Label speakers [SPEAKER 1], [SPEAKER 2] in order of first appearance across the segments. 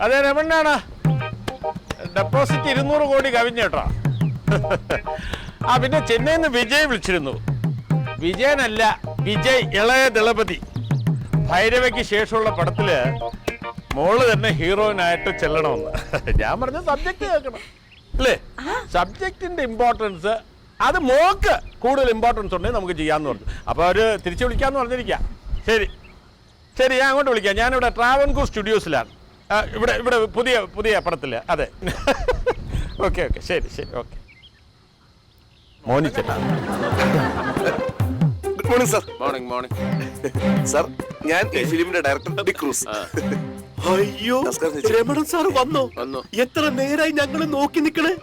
[SPEAKER 1] അതെ രമണ്ണാണ്. ഡെപ്പോസിറ്റ് 200 കോടി കവിഞ്ഞേട്ടാ. ആ പിന്നെ ചെന്നൈയിൽ നിന്ന് വിജയ് വിളിച്ചിരുന്നു. വിജയനല്ല, വിജയ് ഇളയ ദളപതി. ഭൈരവയ്ക്ക് ശേഷമുള്ള പടത്തില് മോള് തന്നെ ഹീറോയിനായിട്ട് ചെല്ലണമെന്ന്. ഞാൻ പറഞ്ഞ സബ്ജക്ട് കേൾക്കണം അല്ലേ? സബ്ജക്റ്റിന്റെ ഇമ്പോർട്ടൻസ് അത് മോക്ക് കൂടുതൽ ഇമ്പോർട്ടൻസ് ഉണ്ടെങ്കിൽ നമുക്ക് ചെയ്യാമെന്ന് പറഞ്ഞു. അപ്പോൾ അവർ തിരിച്ചു വിളിക്കാമെന്ന് പറഞ്ഞിരിക്കാം. ശരി ശരി, ഞാൻ അങ്ങോട്ട് വിളിക്കാം. ഞാനിവിടെ ട്രാവൻകൂർ സ്റ്റുഡിയോസിലാണ്. ഇവിടെ ഇവിടെ പുതിയ പടത്തിൽ. അതെ. ഓക്കെ ഓക്കെ, ശരി ശരി, ഓക്കെ. മോനിച്ചേട്ടാ.
[SPEAKER 2] Good morning sir.
[SPEAKER 3] Morning morning
[SPEAKER 2] sir, ഞാൻ ഈ ഫിലിമിന്റെ ഡയറക്ടർ ഡിക് ക്രൂസ്.
[SPEAKER 4] അയ്യോ, രമണൻ സാർ വന്നോ?
[SPEAKER 3] വന്നു.
[SPEAKER 4] എത്ര നേരായി ഞങ്ങൾ നോക്കി നിക്കണേ.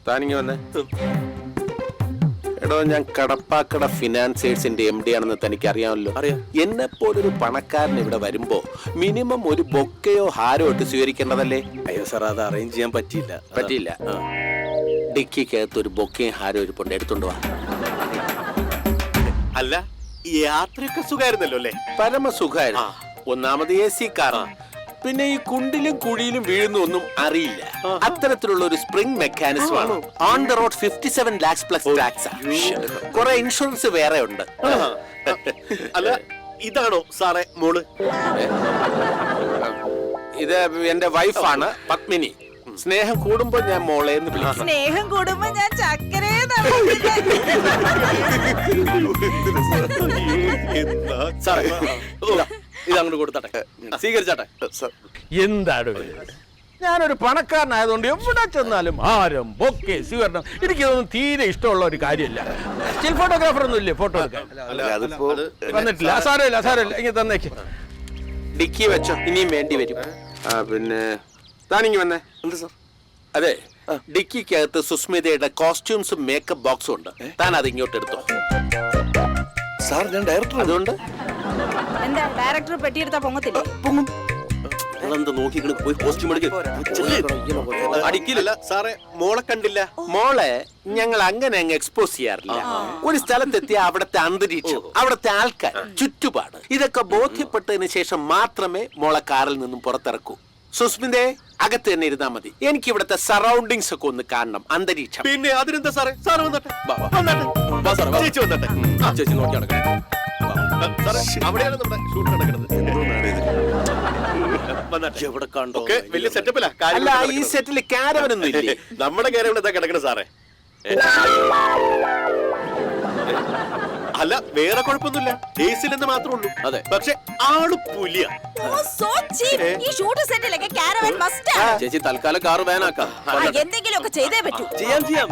[SPEAKER 3] താനിങ്ങി വന്നേ. എടോ, ഞാൻ കടപ്പാക്കട ഫിനാൻസേഴ്സിന്റെ MD ആണെന്ന് തനിക്ക് അറിയാമല്ലോ.
[SPEAKER 4] അറിയാം.
[SPEAKER 3] എന്നെ പോലൊരു പണക്കാരൻ ഇവിടെ വരുമ്പോ മിനിമം ഒരു ബൊക്കയോ ഹാരോ ഇട്ട് സ്വീകരിക്കേണ്ടതല്ലേ?
[SPEAKER 4] അയ്യോ സാർ, അത് അറേഞ്ച് ചെയ്യാൻ പറ്റിയില്ല.
[SPEAKER 3] പറ്റിയില്ല. ഡിക്കിക്കകത്ത് ഒരു ബൊക്കയും ഹാരോ ഇരിപ്പുണ്ട്, എടുത്തോണ്ട് വാ.
[SPEAKER 4] അല്ല, യാത്രയൊക്കെ സുഖമായിരുന്നല്ലോ അല്ലേ?
[SPEAKER 3] പരമസുഖായിരുന്നു. ഒന്നാമത് AC കാർ, പിന്നെ ഈ കുണ്ടിലും കുഴിയിലും വീഴുന്ന ഒന്നും അറിയില്ല. അത്തരത്തിലുള്ള ഒരു സ്പ്രിംഗ് മെക്കാനിസം ആണ്. On the road 57 lakhs plus tax. കുറെ ഇൻഷുറൻസ് വേറെ ഉണ്ട്.
[SPEAKER 4] അല്ല, ഇതാണോ സാറേ മോള്?
[SPEAKER 3] ഇത് എന്റെ വൈഫാണ് പത്മിനി. സ്നേഹം കൂടുമ്പോ ഞാൻ മോളെ എന്ന് വിളിക്കും.
[SPEAKER 5] സ്നേഹം കൂടുമ്പോ ഞാൻ ചക്കരേ.
[SPEAKER 4] ഇതങ്ങോട്ട് കൊടുത്താട്ടെ, സ്വീകരിച്ചാട്ടെ.
[SPEAKER 1] എന്താണ് ഞാനൊരു പണക്കാരനായതുകൊണ്ട് എവിടെ ചെന്നാലും ആരും ബൊക്കെ സ്വീകരണം എനിക്കിതൊന്നും തീരെ ഇഷ്ടമുള്ള ഒരു കാര്യമില്ല. സ്റ്റിൽ ഫോട്ടോഗ്രാഫർ ഒന്നും ഇല്ലേ ഫോട്ടോ എടുക്കാൻ? വന്നിട്ടില്ല. സാരമില്ല, ഇങ്ങനെ തന്നേക്ക്.
[SPEAKER 3] ഡിക്കി വെച്ചോ, ഇനിയും വേണ്ടി വരും. പിന്നെ താനിങ്ങി വന്നേ.
[SPEAKER 2] എന്ത് സർ?
[SPEAKER 3] അതെ, ഡിക്കിക്കകത്ത് സുസ്മിതയുടെ കോസ്റ്റ്യൂംസും മേക്കപ്പ് ബോക്സും ഉണ്ട്. താൻ അത് ഇങ്ങോട്ട് എടുത്തോ.
[SPEAKER 2] സാർ, ഞാൻ ഡയറക്ടർ.
[SPEAKER 3] അതുകൊണ്ട്
[SPEAKER 5] എന്താ ഡയറക്ടർ പെട്ടിയെടുത്താ പൊങ്ങത്തില്ലേ?
[SPEAKER 4] അതെന്താ നോക്കി പോയി കോസ്റ്റ്യൂം അടിക്കില്ല. സാറേ, മോളെ കണ്ടില്ല.
[SPEAKER 3] മോളെ ഞങ്ങൾ അങ്ങനെ അങ്ങ് എക്സ്പോസ് ചെയ്യാറില്ല. ഒരു സ്ഥലത്തെത്തിയ അവിടുത്തെ അന്തരീക്ഷം, അവിടുത്തെ ആൾക്കാർ, ചുറ്റുപാട് ഇതൊക്കെ ബോധ്യപ്പെട്ടതിന് ശേഷം മാത്രമേ മോളെ കാറിൽ നിന്നും പുറത്തിറക്കൂ. സുസ്മിതേ, അകത്ത് തന്നെ ഇരുന്നാ മതി. എനിക്ക് ഇവിടുത്തെ സറൗണ്ടിങ്സ് ഒക്കെ ഒന്ന് കാണണം, അന്തരീക്ഷം.
[SPEAKER 4] പിന്നെ അതിനെന്താ സാറേ? സാറ് വന്നട്ടെ, ചേച്ചി വന്നട്ടെ. ചേച്ചി നോക്കി നടക്കണേ. അവിടെയാണ് നമ്മുടെ ഷൂട്ട് നടക്കുന്നത്. എവിടെ കണ്ടോ? വലിയ സെറ്റപ്പിലാ.
[SPEAKER 3] അല്ല, ഈ സെറ്റിൽ കാരവനൊന്നും ഇല്ലേ?
[SPEAKER 4] നമ്മുടെ കാരവൻ എന്താ കിടക്കണ സാറേ? അല്ല, വേറെ കുഴപ്പമൊന്നുമില്ല. ഏസിലെന്ന് മാത്രമേ ഉള്ളൂ.
[SPEAKER 3] അതെ,
[SPEAKER 4] പക്ഷെ ആള് പുലിയ.
[SPEAKER 3] ചേച്ചി തൽക്കാലം കാറ് വേനാക്കാം.
[SPEAKER 5] എന്തെങ്കിലും ഒക്കെ ചെയ്തേ പറ്റൂ.
[SPEAKER 4] ചെയ്യാം.